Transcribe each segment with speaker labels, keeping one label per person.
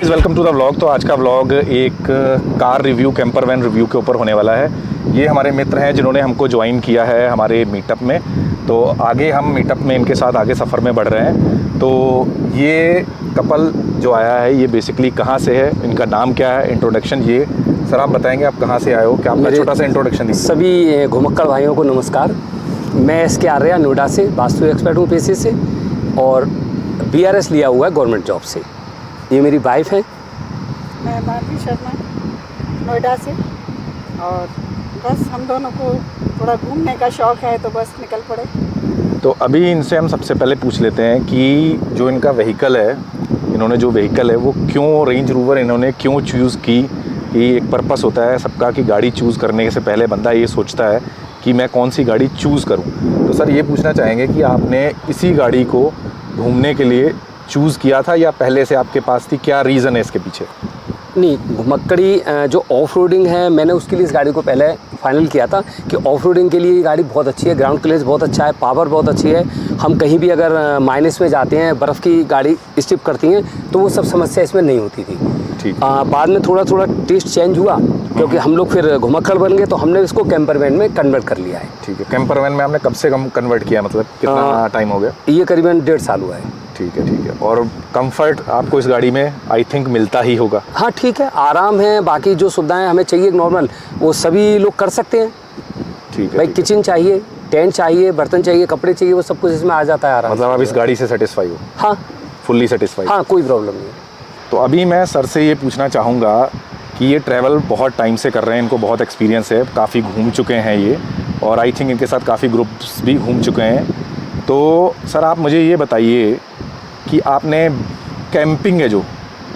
Speaker 1: Guys, welcome to the vlog. तो आज का व्लॉग एक car review, camper van review के ऊपर होने वाला है। ये हमारे मित्र हैं जिन्होंने हमको ज्वाइन किया है हमारे मीटअप में। तो आगे हम मीटअप में इनके साथ आगे सफ़र में बढ़ रहे हैं। तो ये कपल जो आया है ये बेसिकली कहाँ से है, इनका नाम क्या है, इंट्रोडक्शन ये सर आप बताएंगे आप कहाँ से आए हो, क्या आपका छोटा सा इंट्रोडक्शन दीजिए।
Speaker 2: सभी घुमक्कड़ भाइयों को नमस्कार। मैं SK आर्या नोएडा से वास्तु एक्सपर्ट हूँ पेशे से और BRS लिया हुआ है गवर्नमेंट जॉब से। ये मेरी वाइफ है।
Speaker 3: मैं माधवी शर्मा नोएडा से, और बस हम दोनों को थोड़ा घूमने का शौक़ है तो बस निकल पड़े।
Speaker 1: तो अभी इनसे हम सबसे पहले पूछ लेते हैं कि जो इनका व्हीकल है, इन्होंने जो व्हीकल है वो क्यों रेंज रोवर इन्होंने क्यों चूज़ की। कि एक पर्पस होता है सबका कि गाड़ी चूज़ करने से पहले बंदा ये सोचता है कि मैं कौन सी गाड़ी चूज़ करूं। तो सर ये पूछना चाहेंगे कि आपने इसी गाड़ी को घूमने के लिए चूज़ किया था या पहले से आपके पास थी, क्या रीज़न है इसके पीछे?
Speaker 2: नहीं, घुमक्कड़ी जो ऑफ रोडिंग है मैंने उसके लिए इस गाड़ी को पहले फाइनल किया था कि ऑफ रोडिंग के लिए ये गाड़ी बहुत अच्छी है। ग्राउंड क्लियरेंस बहुत अच्छा है, पावर बहुत अच्छी है। हम कहीं भी अगर माइनस में जाते हैं, बर्फ़ की गाड़ी स्टिप करती हैं तो वो सब समस्या इसमें नहीं होती थी।
Speaker 1: ठीक।
Speaker 2: बाद में थोड़ा थोड़ा टेस्ट चेंज हुआ क्योंकि हम लोग फिर घुमक्कड़ बन गए तो हमने इसको कैंपर वैन में कन्वर्ट कर लिया है।
Speaker 1: ठीक है। कैंपर वैन में आपने कब से कम कन्वर्ट किया, मतलब कितना टाइम हो गया?
Speaker 2: ये करीबन 1.5 साल हुआ है।
Speaker 1: ठीक है, ठीक है। और कंफर्ट आपको इस गाड़ी में आई थिंक मिलता ही होगा?
Speaker 2: हाँ ठीक है, आराम है। बाकी जो सुविधाएं हमें चाहिए नॉर्मल वो सभी लोग कर सकते हैं।
Speaker 1: ठीक है
Speaker 2: भाई किचन चाहिए, टेंट चाहिए, बर्तन चाहिए, कपड़े चाहिए, वो सब कुछ इसमें आ जाता है आराम।
Speaker 1: मतलब आप इस गाड़ी से सेटिस्फाई हो?
Speaker 2: हाँ,
Speaker 1: फुल्ली सेटिस्फाई?
Speaker 2: हाँ, कोई प्रॉब्लम नहीं है।
Speaker 1: तो अभी मैं सर से ये पूछना चाहूँगा कि ये ट्रैवल बहुत टाइम से कर रहे हैं, इनको बहुत एक्सपीरियंस है, काफ़ी घूम चुके हैं ये, और आई थिंक इनके साथ काफ़ी ग्रुप्स भी घूम चुके हैं। तो सर आप मुझे ये बताइए कि आपने कैंपिंग है जो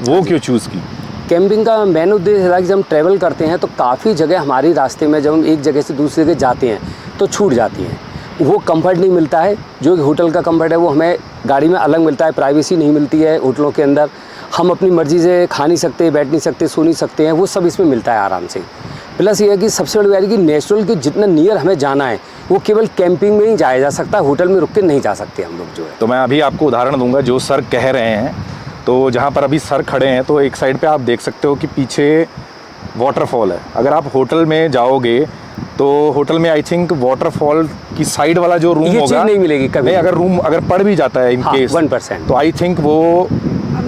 Speaker 1: वो क्यों चूज़ की?
Speaker 2: कैंपिंग का मेन उद्देश्य है कि जब हम ट्रैवल करते हैं तो काफ़ी जगह हमारी रास्ते में जब हम एक जगह से दूसरी जगह जाते हैं तो छूट जाती हैं। वो कंफर्ट नहीं मिलता है जो कि होटल का कंफर्ट है वो हमें गाड़ी में अलग मिलता है। प्राइवेसी नहीं मिलती है होटलों के अंदर, हम अपनी मर्ज़ी से खा नहीं सकते, बैठ नहीं सकते, सो नहीं सकते हैं, वो सब इसमें मिलता है आराम से। प्लस ये है कि सबसे बड़ी बात है कि नेचुरल के जितना नियर हमें जाना है वो केवल कैंपिंग में ही जाया जा सकता है, होटल में रुक के नहीं जा सकते हम लोग जो है।
Speaker 1: तो मैं अभी आपको उदाहरण दूंगा जो सर कह रहे हैं। तो जहाँ पर अभी सर खड़े हैं तो एक साइड पे आप देख सकते हो कि पीछे वाटरफॉल है। अगर आप होटल में जाओगे तो होटल में आई थिंक वाटरफॉल की साइड वाला जो रूम होगा
Speaker 2: नहीं मिलेगी कभी।
Speaker 1: नहीं, अगर रूम अगर पड़ भी जाता है इन केस
Speaker 2: 1%
Speaker 1: तो आई थिंक वो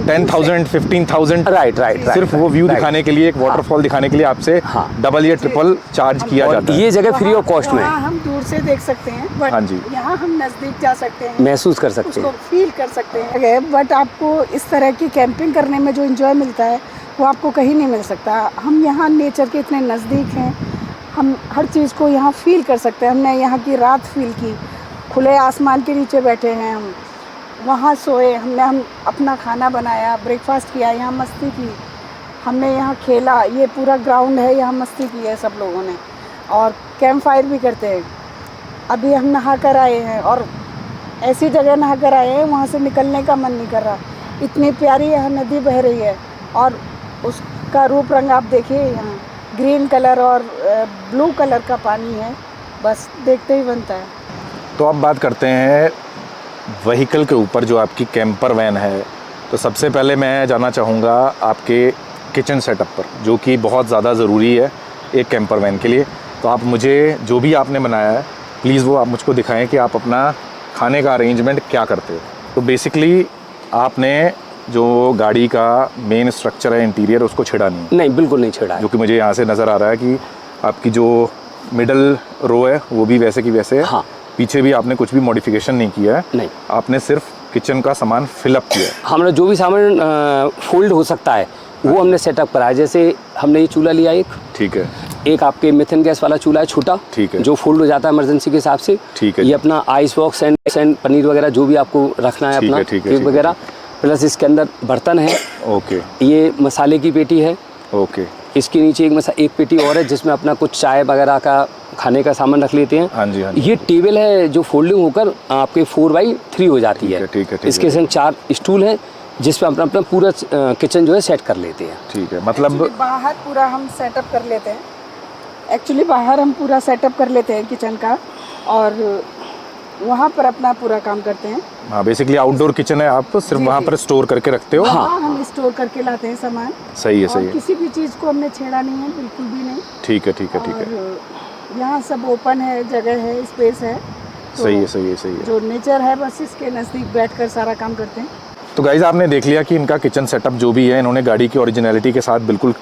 Speaker 1: 10,000 15,000
Speaker 2: राइट
Speaker 1: सिर्फ वो व्यू दिखाने के लिए, एक वाटरफॉल दिखाने के लिए आपसे डबल या ट्रिपल चार्ज किया जाता है।
Speaker 2: ये जगह फ्री ऑफ कॉस्ट में
Speaker 3: हम दूर से देख सकते हैं, बट
Speaker 1: हाँ जी,
Speaker 3: यहाँ हम नज़दीक जा सकते हैं,
Speaker 2: महसूस कर सकते हैं,
Speaker 3: उसको फील कर सकते हैं। बट आपको इस तरह की कैंपिंग करने में जो एंजॉय मिलता है वो आपको कहीं नहीं मिल सकता। हम यहाँ नेचर के इतने नज़दीक हैं, हम हर चीज़ को यहाँ फील कर सकते हैं। हमने यहाँ की रात फील की, खुले आसमान के नीचे बैठे हैं हम, वहाँ सोए, हम अपना खाना बनाया, ब्रेकफास्ट किया, यहाँ मस्ती की, हमने यहाँ खेला। ये पूरा ग्राउंड है, यहाँ मस्ती की है सब लोगों ने, और कैंप फायर भी करते हैं। अभी हम नहा कर आए हैं और ऐसी जगह नहा कर आए हैं वहाँ से निकलने का मन नहीं कर रहा। इतनी प्यारी यहाँ नदी बह रही है और उसका रूप रंग आप देखिए, यहाँ ग्रीन कलर और ब्लू कलर का पानी है, बस देखते ही बनता है।
Speaker 1: तो अब बात करते हैं व्हीकल के ऊपर जो आपकी कैंपर वैन है। तो सबसे पहले मैं जानना चाहूँगा आपके किचन सेटअप पर, जो कि बहुत ज़्यादा ज़रूरी है एक कैंपर वैन के लिए। तो आप मुझे जो भी आपने बनाया है प्लीज़ वो आप मुझको दिखाएं कि आप अपना खाने का अरेंजमेंट क्या करते हो। तो बेसिकली आपने जो गाड़ी का मेन स्ट्रक्चर है, इंटीरियर, उसको छेड़ा नहीं?
Speaker 2: बिल्कुल नहीं छेड़ा है।
Speaker 1: जो कि मुझे यहाँ से नज़र आ रहा है कि आपकी जो मिडल रो है वो भी वैसे की वैसे है।
Speaker 2: हाँ।
Speaker 1: पीछे भी आपने कुछ भी मॉडिफिकेशन नहीं किया है?
Speaker 2: नहीं, आपने
Speaker 1: सिर्फ किचन का सामान फिलअप किया है।
Speaker 2: हमने जो भी सामान फोल्ड हो सकता है वो हमने सेटअप करा है। जैसे हमने ये चूल्हा लिया एक, ठीक है, एक आपके मिथेन गैस वाला चूल्हा है छोटा, ठीक है, जो फोल्ड हो जाता है इमरजेंसी के हिसाब से, ठीक है। ये अपना आइस बॉक्स एंड पनीर वगैरह जो भी आपको रखना है अपना केक वगैरह, प्लस इसके अंदर बर्तन है। ओके। ये मसाले की पेटी है। ओके। इसके नीचे एक पेटी और है जिसमें अपना कुछ चाय वगैरह का खाने का सामान रख लेते हैं। हाँ जी, हाँ जी। ये टेबल है जो फोल्डिंग होकर आपके 4x3 हो जाती है। ठीक है। इसके संग 4 स्टूल हैं जिसमें अपना अपना पूरा किचन जो है सेट कर लेते हैं। ठीक है। मतलब
Speaker 3: बाहर पूरा हम सेटअप कर लेते हैं। एक्चुअली बाहर हम पूरा सेटअप कर लेते हैं किचन का, और वहाँ पर अपना पूरा काम करते हैं।
Speaker 1: हाँ, बेसिकली आउटडोर किचन है, आप सिर्फ वहाँ पर स्टोर करके रखते हो?
Speaker 3: हाँ, हम स्टोर करके लाते हैं सामान।
Speaker 1: सही है, सही है।
Speaker 3: किसी भी चीज़ को हमने छेड़ा नहीं है, बिल्कुल भी नहीं।
Speaker 1: ठीक है, ठीक है, ठीक है।
Speaker 3: यहाँ सब ओपन है, जगह है, स्पेस है। तो
Speaker 1: सही है, सही है, सही है।
Speaker 3: जो नेचर है बस इसके नज़दीक बैठकर सारा काम करते हैं।
Speaker 1: तो गाइस, आपने देख लिया कि इनका किचन सेटअप जो भी है, इन्होंने गाड़ी की ओरिजिनलिटी के साथ बिल्कुल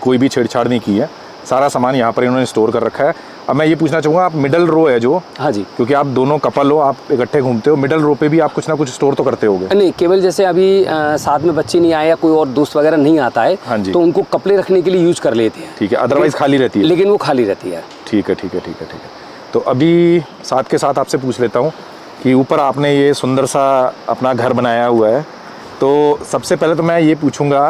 Speaker 1: कोई भी छेड़छाड़ नहीं की है। सारा सामान यहाँ पर इन्होंने स्टोर कर रखा है। अब मैं ये पूछना चाहूँगा, आप मिडल रो है जो,
Speaker 2: हाँ जी,
Speaker 1: क्योंकि आप दोनों कपल हो, आप इकट्ठे घूमते हो, मिडल रो पे भी आप कुछ ना कुछ स्टोर तो करते होगे?
Speaker 2: नहीं, केवल जैसे अभी साथ में बच्चे नहीं आए या कोई और दोस्त वगैरह नहीं आता है,
Speaker 1: हाँ जी,
Speaker 2: तो उनको कपड़े रखने के लिए यूज कर लेते हैं।
Speaker 1: ठीक है, अदरवाइज खाली रहती है?
Speaker 2: लेकिन वो खाली रहती है।
Speaker 1: ठीक है, ठीक है, ठीक है, ठीक है। तो अभी साथ के साथ आपसे पूछ लेता हूँ कि ऊपर आपने ये सुंदर सा अपना घर बनाया हुआ है, तो सबसे पहले तो मैं ये पूछूंगा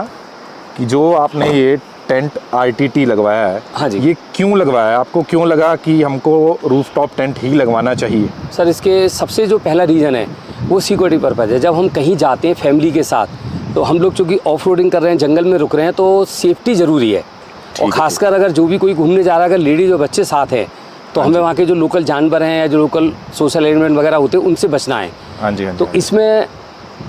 Speaker 1: कि जो आपने ये टेंट RTT लगवाया है,
Speaker 2: हाँ जी,
Speaker 1: ये क्यों लगवाया है? आपको क्यों लगा कि हमको रूफटॉप टेंट ही लगवाना चाहिए?
Speaker 2: सर, इसके सबसे जो पहला रीज़न है वो सिक्योरिटी पर्पज़ है। जब हम कहीं जाते हैं फैमिली के साथ, तो हम लोग चूँकि ऑफ रोडिंग कर रहे हैं, जंगल में रुक रहे हैं, तो सेफ्टी ज़रूरी है। और ख़ासकर अगर जो भी कोई घूमने जा रहा है, अगर लेडीज़ और बच्चे साथ हैं, तो हमें वहाँ के जो लोकल जानवर हैं या जो लोकल सोशल एलिमेंट वगैरह होते हैं, उनसे बचना है।
Speaker 1: हाँ जी, हाँ जी।
Speaker 2: तो इसमें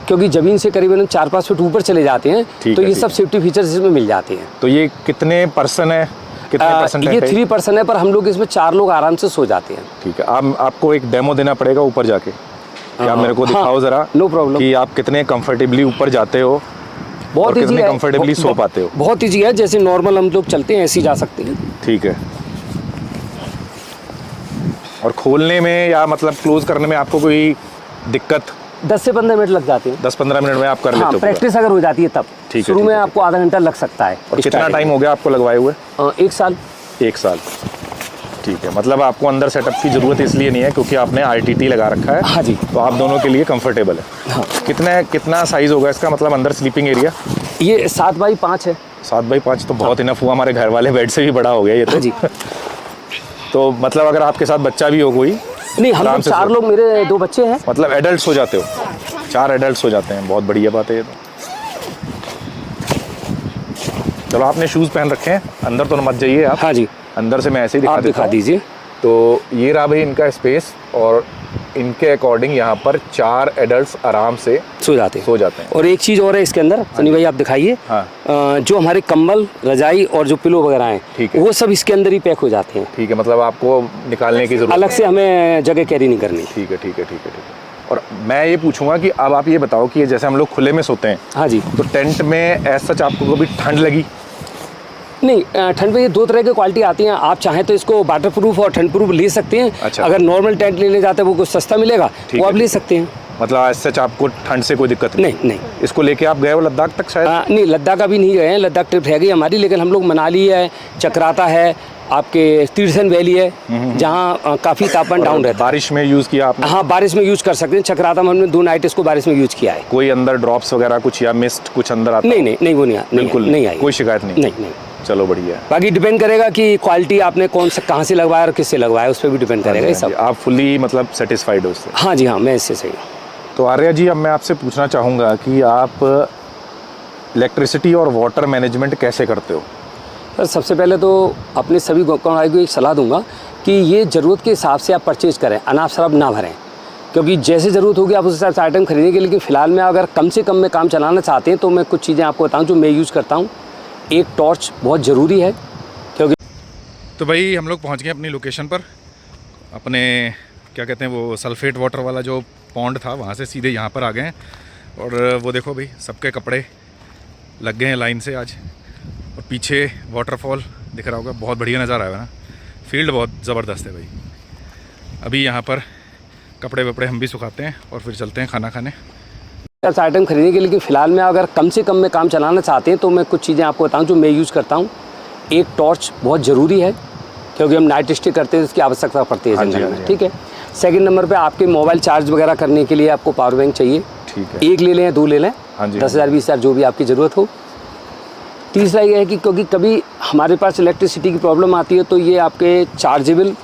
Speaker 2: क्योंकि ज़मीन से करीबन 4-5 फीट ऊपर चले जाते हैं, तो ये सब सेफ्टी फीचर्स इसमें मिल जाते हैं।
Speaker 1: तो ये कितने पर्सन है, कितने पर्सन?
Speaker 2: ये 3 पर्सन है, पर हम लोग इसमें 4 लोग आराम से सो जाते हैं।
Speaker 1: ठीक है, आपको एक डेमो देना पड़ेगा ऊपर जाके, क्या मेरे को दिखाओ ज़रा?
Speaker 2: No problem.
Speaker 1: कि आप कितने कंफर्टेबली ऊपर जाते हो,
Speaker 2: बहुत ईजी है,
Speaker 1: कंफर्टेबली सो पाते हो?
Speaker 2: बहुत ईजी है, जैसे नॉर्मल हम लोग चलते हैं ऐसे ही जा सकते हैं।
Speaker 1: ठीक है। और खोलने में या मतलब क्लोज करने में आपको कोई दिक्कत?
Speaker 2: 10 से 15 मिनट लग जाते हैं।
Speaker 1: 10-15 मिनट में आप कर लेते हो?
Speaker 2: प्रैक्टिस अगर हो जाती है तब।
Speaker 1: ठीक है।
Speaker 2: शुरू में आपको आधा घंटा लग सकता है।
Speaker 1: और कितना टाइम हो गया आपको लगवाए हुए?
Speaker 2: 1 साल।
Speaker 1: 1 साल, ठीक है। मतलब आपको अंदर सेटअप की ज़रूरत इसलिए नहीं है क्योंकि आपने RTT लगा रखा है।
Speaker 2: हाँ जी।
Speaker 1: तो आप दोनों के लिए कंफर्टेबल है।
Speaker 2: हाँ।
Speaker 1: कितना साइज़ होगा इसका, मतलब अंदर स्लीपिंग एरिया?
Speaker 2: ये 7x5 है।
Speaker 1: 7x5 तो बहुत इनफ हुआ, हमारे घर वाले बेड से भी बड़ा हो गया ये तो।
Speaker 2: हाँ जी।
Speaker 1: तो मतलब अगर आपके साथ बच्चा भी हो कोई?
Speaker 2: नहीं, हम लोग 4 लोग, मेरे 2 बच्चे हैं।
Speaker 1: मतलब एडल्ट हो जाते हो? 4 एडल्ट हो जाते हैं, बहुत बढ़िया बात है ये तो। चलो, आपने शूज़ पहन रखे हैं, अंदर तो मत जाइए आप।
Speaker 2: हाँ जी,
Speaker 1: अंदर से मैं ऐसे ही
Speaker 2: दिखा दीजिए।
Speaker 1: तो ये रहा भाई इनका स्पेस, और इनके अकॉर्डिंग यहाँ पर 4 एडल्ट्स आराम से
Speaker 2: सो जाते हैं। और एक चीज़ और है इसके अंदर, सनी भाई आप दिखाइए।
Speaker 1: हाँ।
Speaker 2: जो हमारे कंबल, रजाई और जो पिलो वगैरह हैं,
Speaker 1: ठीक है,
Speaker 2: वो सब इसके अंदर ही पैक हो जाते हैं।
Speaker 1: ठीक है, मतलब आपको निकालने की जरूरत
Speaker 2: अलग से हमें जगह कैरी नहीं करनी।
Speaker 1: ठीक है, ठीक है, ठीक है, ठीक है। और मैं ये पूछूंगा कि अब आप ये बताओ कि जैसे हम लोग खुले में सोते हैं,
Speaker 2: हाँ जी,
Speaker 1: तो टेंट में एज सच आपको कभी ठंड लगी?
Speaker 2: नहीं, ठंड में ये 2 तरह की क्वालिटी आती हैं। आप चाहें तो इसको वाटर प्रूफ और ठंड प्रूफ ले सकते हैं।
Speaker 1: अच्छा।
Speaker 2: अगर नॉर्मल टेंट लेने जाते हैं वो कुछ सस्ता मिलेगा, वो आप ले सकते हैं।
Speaker 1: मतलब एज सच आपको ठंड से कोई दिक्कत
Speaker 2: नहीं।
Speaker 1: इसको लेके आप गए हो लद्दाख तक शायद?
Speaker 2: नहीं, लद्दाख अभी नहीं गए हैं, लद्दाख ट्रिप रह गई हमारी, लेकिन हम लोग मनाली है, चक्राता है, आपके तीर्थन वैली है, जहाँ काफ़ी तापमान डाउन रहता है।
Speaker 1: बारिश में यूज़ किया आपने?
Speaker 2: हाँ, बारिश में यूज़ कर सकते हैं। चक्राता में हमने 2 नाइट इसको बारिश में यूज़ किया है।
Speaker 1: कोई अंदर ड्रॉप्स वगैरह कुछ या मिस्ट कुछ अंदर आता?
Speaker 2: नहीं, वो नहीं,
Speaker 1: बिल्कुल
Speaker 2: नहीं आई,
Speaker 1: कोई शिकायत नहीं?
Speaker 2: नहीं।
Speaker 1: चलो बढ़िया है।
Speaker 2: बाकी डिपेंड करेगा कि क्वालिटी आपने कहाँ से लगवाया और किससे लगवाया, उस पर भी डिपेंड करेगा ये सब।
Speaker 1: आप फुली मतलब सेटिस्फाइड हो उससे?
Speaker 2: हाँ जी, हाँ, मैं इससे सही हूँ।
Speaker 1: तो आर्या जी, अब मैं आपसे पूछना चाहूँगा कि आप इलेक्ट्रिसिटी और वाटर मैनेजमेंट कैसे करते हो?
Speaker 2: सर, सबसे पहले तो अपने सभी गाँव को एक सलाह दूंगा कि ये ज़रूरत के हिसाब से आप परचेज़ करें, अनाप शराब ना भरें, क्योंकि जैसे ज़रूरत होगी आप उस हिसाब से आइटम खरीदेंगे। लेकिन फ़िलहाल में अगर कम से कम में काम चलाना चाहते हैं तो मैं कुछ चीज़ें आपको बताऊँ जो मैं यूज़ करता हूँ। एक टॉर्च बहुत ज़रूरी है, क्योंकि
Speaker 1: तो भाई हम लोग पहुँच गए अपनी लोकेशन पर। अपने क्या कहते हैं वो सल्फेट वाटर वाला जो पॉन्ड था, वहाँ से सीधे यहाँ पर आ गए हैं। और वो देखो भाई, सबके कपड़े लग गए हैं लाइन से आज। और पीछे वाटरफॉल दिख रहा होगा, बहुत बढ़िया नज़ारा है ना। फील्ड बहुत ज़बरदस्त है भाई। अभी यहाँ पर कपड़े वपड़े हम भी सुखाते हैं और फिर चलते हैं खाना खाने।
Speaker 2: आइटम खरीदेंगे, लेकिन फ़िलहाल में अगर कम से कम में काम चलाना चाहते हैं तो मैं कुछ चीज़ें आपको बताऊँ जो मैं यूज़ करता हूँ। एक टॉर्च बहुत ज़रूरी है, क्योंकि हम नाइट स्टे करते हैं, इसकी आवश्यकता पड़ती है जंगल में। ठीक है। सेकंड नंबर पे आपके मोबाइल चार्ज वगैरह करने के लिए आपको पावर बैंक चाहिए।
Speaker 1: ठीक है।
Speaker 2: 1 ले लें या 2 ले लें, 10,000 20,000 जो भी आपकी ज़रूरत हो। तीसरा ये है कि क्योंकि कभी हमारे पास इलेक्ट्रिसिटी की प्रॉब्लम आती है, तो ये आपके चार्जेबल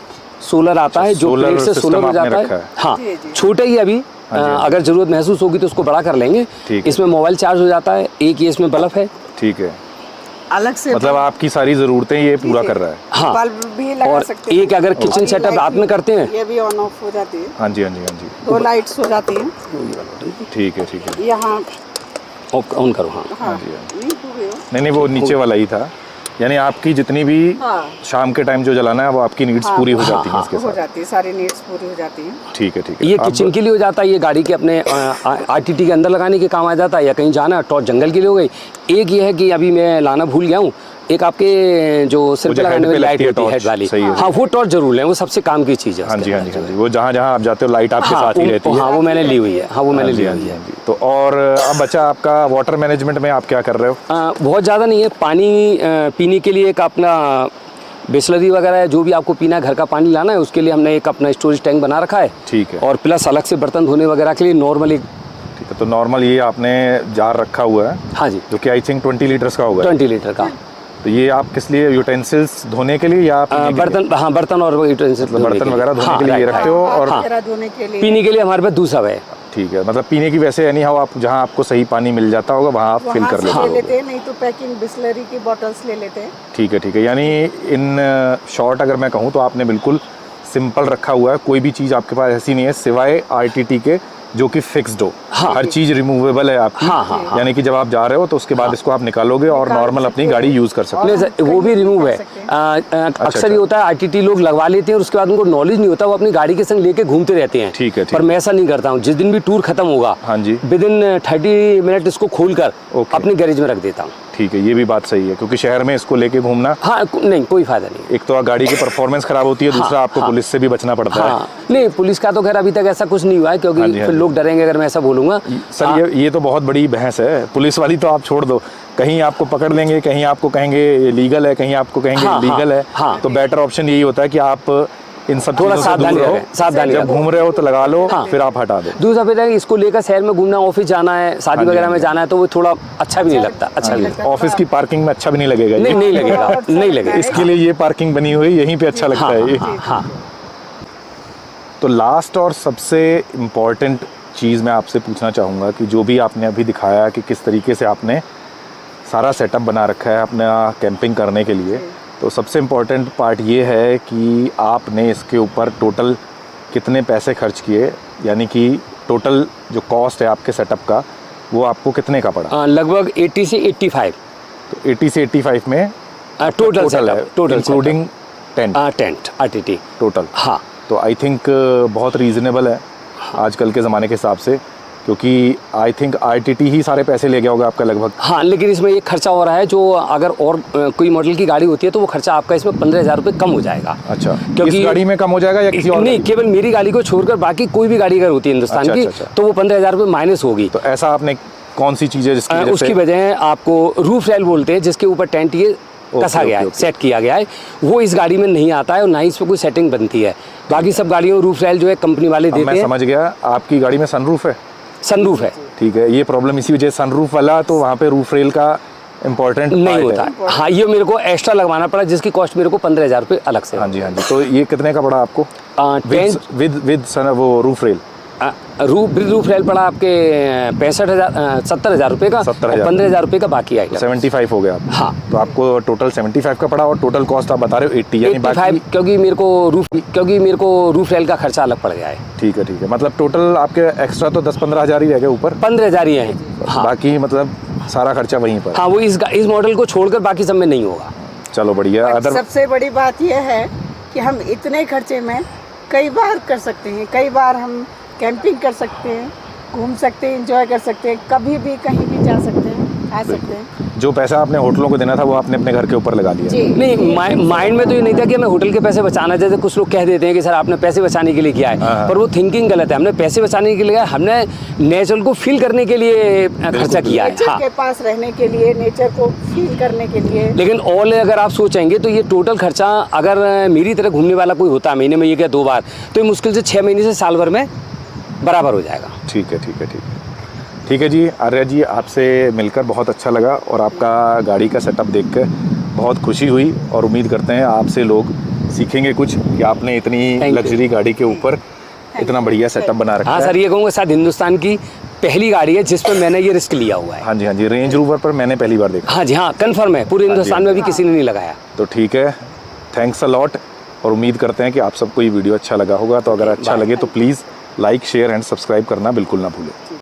Speaker 2: सोलर आता है, जो प्लेट से सोलर हो जाता है। हाँ, छोटा ही अभी, अगर ज़रूरत महसूस होगी तो उसको बड़ा कर लेंगे। इसमें मोबाइल चार्ज हो जाता है। एक ये इसमें बल्ब है।
Speaker 1: ठीक है।
Speaker 3: अलग से
Speaker 1: मतलब आपकी सारी ज़रूरतें ये पूरा कर रहा है।
Speaker 2: हाँ,
Speaker 3: बल्ब भी लगा
Speaker 2: और
Speaker 3: सकते हैं।
Speaker 2: एक अगर किचन
Speaker 3: और
Speaker 2: सेटअप
Speaker 3: लाइट
Speaker 2: रात में
Speaker 3: भी-
Speaker 2: करते हैं,
Speaker 3: ये भी ऑन ऑफ हो जाती है।
Speaker 1: हाँ जी, हाँ जी, हाँ जी।
Speaker 3: 2 लाइट्स हो जाती हैं
Speaker 1: ठीक है, ठीक है।
Speaker 3: यहाँ।
Speaker 2: ऑन करो। हाँ,
Speaker 3: हाँ
Speaker 1: जी, हाँ।
Speaker 3: नहीं हो गया।
Speaker 1: नहीं, वो नीचे वाला ही था। यानी आपकी जितनी भी
Speaker 3: हाँ।
Speaker 1: शाम के टाइम जो जलाना है वो आपकी नीड्स
Speaker 3: हाँ,
Speaker 1: पूरी हो
Speaker 3: हाँ,
Speaker 1: जाती हैं
Speaker 2: हाँ,
Speaker 1: इसके
Speaker 3: हो
Speaker 1: साथ।
Speaker 3: जाती है, सारी नीड्स पूरी हो जाती हैं।
Speaker 1: ठीक है, ठीक है।
Speaker 2: ये
Speaker 1: अब-
Speaker 2: किचन के लिए हो जाता है, ये गाड़ी के अपने आरटीटी के अंदर लगाने के काम आ जाता है, या कहीं जाना टॉर्च जंगल के लिए हो गई। एक ये है कि अभी मैं लाना भूल गया हूँ, एक आपके जो सिर पे
Speaker 1: जो
Speaker 2: लगाने
Speaker 1: हेड पे
Speaker 2: वाली लाइट
Speaker 1: लगती है
Speaker 2: होती है, हेड
Speaker 1: टॉर्च,
Speaker 2: वाली।
Speaker 1: सही है।
Speaker 2: हाँ, वो टॉर्च जरूर लें, वो सबसे काम की चीज़ है।
Speaker 1: हाँ
Speaker 2: उसके
Speaker 1: जी, हाँ
Speaker 2: अंदर
Speaker 1: जी, हाँ
Speaker 2: जो
Speaker 1: जी। वो जहाँ जहाँ आप जाते हो लाइट आपके
Speaker 2: हाँ,
Speaker 1: साथ ही रहती है।
Speaker 2: हाँ, वो मैंने ली हुई है। हाँ, वो मैंने
Speaker 1: हाँ जी,
Speaker 2: ली
Speaker 1: हाँ
Speaker 2: हुई
Speaker 1: जी,
Speaker 2: है।
Speaker 1: हाँ जी। तो और अब बचा आपका वाटर मैनेजमेंट में आप क्या कर रहे हो?
Speaker 2: बहुत ज़्यादा नहीं है, पानी पीने के लिए एक अपना बिसलरी वगैरह है, जो भी आपको पीना है, घर का पानी लाना है, उसके लिए हमने एक अपना स्टोरेज टैंक बना रखा है।
Speaker 1: ठीक है।
Speaker 2: और प्लस अलग से बर्तन धोने वगैरह के लिए नॉर्मली।
Speaker 1: ठीक है, तो नॉर्मल ये आपने जार रखा हुआ है,
Speaker 2: हाँ जी,
Speaker 1: जो कि आई थिंक 20 लीटर्स का होगा।
Speaker 2: 20 लीटर का।
Speaker 1: तो ये आप किस लिए, यूटेंसिल्स धोने के लिए या पीने के लिए?
Speaker 2: बर्तन, हाँ, बर्तन और यूटेंसिल्स
Speaker 1: मतलब बर्तन वगैरह धोने
Speaker 2: हाँ,
Speaker 1: के लिए ये
Speaker 2: राइट,
Speaker 1: रखते हो। और
Speaker 3: हाथ वगैरह धोने के लिए।
Speaker 2: पीने के लिए हमारे पास दूसरा है।
Speaker 1: ठीक है, मतलब पीने की वैसे एनी हाउ आप जहाँ आपको सही पानी मिल जाता होगा वहाँ आप फिल
Speaker 3: वहाँ
Speaker 1: कर
Speaker 3: से
Speaker 1: लेते
Speaker 3: ले
Speaker 1: हो।
Speaker 3: लेते हैं, नहीं तो पैकिंग बिस्लरी की बॉटल्स ले लेते हैं।
Speaker 1: ठीक है, ठीक है। यानी इन शॉर्ट अगर मैं कहूँ तो आपने बिल्कुल सिंपल रखा हुआ है, कोई भी चीज़ आपके पास ऐसी नहीं है सिवाय आरटीटी के जो कि फिक्स्ड हो।
Speaker 2: हाँ।
Speaker 1: हर चीज़ रिमूवेबल है आपकी।
Speaker 2: हाँ, हाँ, हाँ।
Speaker 1: यानी कि जब आप जा रहे हो तो उसके बाद इसको आप निकालोगे और नॉर्मल अपनी गाड़ी यूज़ कर सकते हो।
Speaker 2: नहीं सर, वो भी रिमूव है। अक्सर ये होता है आरटीटी लोग लगवा लेते हैं और उसके बाद उनको नॉलेज नहीं होता, वो अपनी गाड़ी के संग लेके घूमते रहते हैं।
Speaker 1: ठीक है, ठीक
Speaker 2: पर मैं ऐसा नहीं करता हूँ। जिस दिन भी टूर खत्म होगा,
Speaker 1: हाँ जी,
Speaker 2: विद इन 30 मिनट इसको खोलकर
Speaker 1: ओके।
Speaker 2: अपने गैरेज में रख देता हूँ।
Speaker 1: ठीक है, ये भी बात सही है क्योंकि शहर में इसको लेके घूमना,
Speaker 2: हाँ, नहीं, कोई फायदा नहीं।
Speaker 1: एक तो गाड़ी की परफॉर्मेंस खराब होती है, दूसरा आपको पुलिस से भी बचना पड़ता है।
Speaker 2: हाँ, नहीं, पुलिस का तो खैर अभी तक ऐसा कुछ नहीं हुआ है, क्योंकि
Speaker 1: हाँ जी, हाँ
Speaker 2: फिर
Speaker 1: जी।
Speaker 2: लोग डरेंगे अगर मैं ऐसा बोलूँगा।
Speaker 1: सर ये तो बहुत बड़ी बहस है। पुलिस वाली तो आप छोड़ दो, कहीं आपको पकड़ लेंगे, कहीं आपको कहेंगे ये लीगल है, कहीं आपको कहेंगे
Speaker 2: हाँ,
Speaker 1: लीगल है।
Speaker 2: हाँ।
Speaker 1: तो बेटर ऑप्शन यही होता है कि आप इन सब
Speaker 2: थोड़ा
Speaker 1: चीज़ों से दूर
Speaker 2: सावधानी
Speaker 1: रहो।
Speaker 2: रखें, सावधानी
Speaker 1: जब
Speaker 2: रखें।
Speaker 1: घूम रहे हो तो लगा लो,
Speaker 2: हाँ।
Speaker 1: फिर आप हटा दो।
Speaker 2: दूसरा फिर है कि इसको लेकर शहर में घूमना, ऑफिस जाना है, शादी
Speaker 1: हाँ जी,
Speaker 2: वगैरह
Speaker 1: हाँ
Speaker 2: में
Speaker 1: जी।
Speaker 2: जाना है, तो वो थोड़ा अच्छा भी नहीं लगता। अच्छा
Speaker 1: हाँ
Speaker 2: भी
Speaker 1: जी,
Speaker 2: नहीं लगता।
Speaker 1: ऑफिस की पार्किंग में अच्छा भी नहीं लगेगा ये।
Speaker 2: नहीं, नहीं लगेगा, नहीं लगेगा।
Speaker 1: इसके लिए ये पार्किंग बनी हुई यहीं पे अच्छा लगता है ये।
Speaker 2: हाँ, हाँ।
Speaker 1: तो लास्ट और सबसे इम्पॉर्टेंट चीज़ मैं आपसे पूछना चाहूँगा कि जो भी आपने अभी दिखाया कि किस तरीके से आपने सारा सेटअप बना रखा है अपना कैंपिंग करने के लिए, तो सबसे इम्पॉर्टेंट पार्ट ये है कि आपने इसके ऊपर टोटल कितने पैसे खर्च किए, यानी कि टोटल जो कॉस्ट है आपके सेटअप का वो आपको कितने का पड़ा?
Speaker 2: लगभग 80 से 85।
Speaker 1: तो 80 से 85 में
Speaker 2: टोटल
Speaker 1: है,
Speaker 2: setup, total
Speaker 1: including tent
Speaker 2: tent RTT.
Speaker 1: Total.
Speaker 2: हाँ,
Speaker 1: तो आई थिंक बहुत रीज़नेबल है आजकल के ज़माने के हिसाब से, क्योंकि आई थिंक आरटीटी ही सारे पैसे ले गया होगा आपका लगभग।
Speaker 2: हाँ, लेकिन इसमें ये खर्चा हो रहा है, जो अगर और कोई मॉडल की गाड़ी होती है तो वो खर्चा आपका इसमें 15,000 रुपये कम हो जाएगा।
Speaker 1: अच्छा,
Speaker 2: क्योंकि
Speaker 1: इस गाड़ी में कम हो जाएगा या किसी और
Speaker 2: नहीं,
Speaker 1: गाड़ी?
Speaker 2: केवल मेरी गाड़ी को छोड़कर बाकी कोई भी गाड़ी अगर होती है हिंदुस्तान
Speaker 1: अच्छा,
Speaker 2: की,
Speaker 1: अच्छा, अच्छा।
Speaker 2: तो वो 15,000 रुपये माइनस होगी।
Speaker 1: तो ऐसा आपने कौन सी चीज़ है जिसकी वजह
Speaker 2: उसकी
Speaker 1: से?
Speaker 2: वजह आपको रूफ रैल बोलते हैं, जिसके ऊपर टेंट ये कसा गया है, सेट किया गया है, वो इस गाड़ी में नहीं आता है और ना ही इस पर कोई सेटिंग बनती है। बाकी सब गाड़ियों में रूफ रैल जो है कंपनी वाले
Speaker 1: अब
Speaker 2: देते
Speaker 1: मैं
Speaker 2: हैं।
Speaker 1: समझ गया, आपकी गाड़ी में सनरूफ है।
Speaker 2: सनरूफ है,
Speaker 1: ठीक है, ये प्रॉब्लम इसी वजह से सनरूफ वाला, तो वहाँ पे रूफ रेल का इम्पोर्टेंट
Speaker 2: नहीं होता। हाँ, ये मेरे को एक्स्ट्रा लगवाना पड़ा, जिसकी कॉस्ट मेरे को 15,000 रुपये अलग से।
Speaker 1: हाँ जी, हाँ जी। तो ये कितने का पड़ा आपको?
Speaker 2: टेंट
Speaker 1: विद वो रूफ रेल
Speaker 2: रूफ रेल पड़ा आपके 70,000 रुपये का,
Speaker 1: 70,000
Speaker 2: 15,000 रुपये का बाकी आएगा।
Speaker 1: 75 हो गया आपको।
Speaker 2: हाँ।
Speaker 1: तो आपको टोटल 75 का पड़ा और टोटल कॉस्ट आप बता रहे हो 80, यानी
Speaker 2: 85,
Speaker 1: बाकी।
Speaker 2: क्योंकि मेरे को रूफ रेल का खर्चा अलग पड़ गया है।
Speaker 1: ठीक है, ठीक है, मतलब टोटल आपके एक्स्ट्रा तो 10-15 हज़ार ही रह गए ऊपर।
Speaker 2: 15,000 ही है। हाँ,
Speaker 1: बाकी मतलब सारा खर्चा वहीं पर।
Speaker 2: हाँ, वो इस मॉडल को छोड़कर बाकी सब में नहीं होगा।
Speaker 1: चलो बढ़िया। अदर
Speaker 3: सबसे बड़ी बात यह है कि हम इतने खर्चे में कई बार कर सकते हैं, कई बार हम कैंपिंग कर सकते हैं, घूम सकते हैं, एंजॉय कर सकते हैं, कभी भी कहीं भी जा सकते हैं, आ सकते हैं।
Speaker 1: जो पैसा आपने होटलों को देना था वो आपने अपने घर के ऊपर लगा दिया।
Speaker 3: जी।
Speaker 2: नहीं, माइंड में तो ये नहीं था कि हमें होटल के पैसे बचाना, जैसे कुछ लोग कह देते हैं कि सर आपने पैसे बचाने के लिए किया है, पर वो थिंकिंग गलत है। हमने पैसे बचाने के लिए, हमने नेचर को फील करने के लिए खर्चा किया है।
Speaker 3: नेचर
Speaker 2: हाँ,
Speaker 3: के पास रहने के लिए, नेचर को फील करने के लिए।
Speaker 2: लेकिन ऑल अगर आप सोचेंगे तो ये टोटल खर्चा, अगर मेरी तरह घूमने वाला कोई होता है महीने में 1 या 2 बार, तो ये मुश्किल से 6 महीने से साल भर में बराबर हो जाएगा।
Speaker 1: ठीक है, ठीक है, ठीक है, ठीक है जी। आर्या जी, आपसे मिलकर बहुत अच्छा लगा और आपका गाड़ी का सेटअप देखकर बहुत खुशी हुई, और उम्मीद करते हैं आपसे लोग सीखेंगे कुछ कि आपने इतनी
Speaker 2: Thank you.
Speaker 1: लग्जरी गाड़ी के ऊपर इतना बढ़िया सेटअप बना रखा
Speaker 2: हाँ
Speaker 1: है।
Speaker 2: सर, ये कहूँगा शायद हिंदुस्तान की पहली गाड़ी है जिस पर मैंने ये रिस्क लिया हुआ है।
Speaker 1: हाँ जी, रेंज रोवर पर मैंने पहली बार देखा।
Speaker 2: हाँ जी, हाँ कन्फर्म है, पूरे हिंदुस्तान में भी किसी ने नहीं लगाया।
Speaker 1: तो ठीक है, थैंक्स अ लॉट, और उम्मीद करते हैं कि आप सबको ये वीडियो अच्छा लगा होगा। तो अगर अच्छा लगे तो please like, share and subscribe करना बिल्कुल ना भूलें।